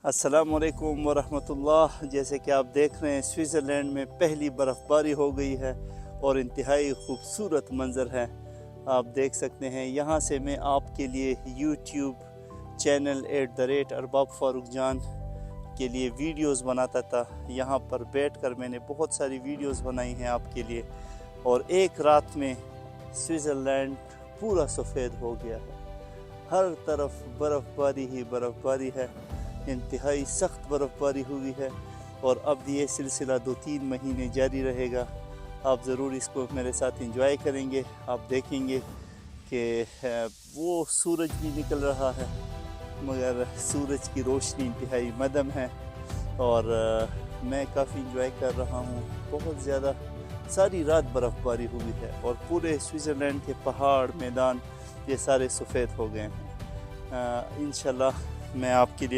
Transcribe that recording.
अस्सलाम वालेकुम वरहमतुल्लाह। जैसे कि आप देख रहे हैं, स्विट्ज़रलैंड में पहली बर्फ़बारी हो गई है और इंतहाई खूबसूरत मंज़र है। आप देख सकते हैं। यहाँ से मैं आपके लिए यूट्यूब चैनल @अरबाब फ़ारूक जान के लिए वीडियोस बनाता था। यहाँ पर बैठकर मैंने बहुत सारी वीडियोस बनाई हैं आपके लिए, और एक रात में स्विट्ज़रलैंड पूरा सफ़ेद हो गया है। हर तरफ बर्फ़बारी ही बर्फ़बारी है, इंतहाई सख्त बर्फ़बारी हुई है, और अब ये सिलसिला 2-3 महीने जारी रहेगा। आप ज़रूर इसको मेरे साथ एंजॉय करेंगे। आप देखेंगे कि वो सूरज भी निकल रहा है, मगर सूरज की रोशनी इंतहाई मदम है, और मैं काफ़ी एंजॉय कर रहा हूँ। बहुत ज़्यादा सारी रात बर्फ़बारी हुई है और पूरे स्विट्ज़रलैंड के पहाड़, मैदान ये सारे सफ़ेद हो गए हैं। इंशाल्लाह मैं आपके लिए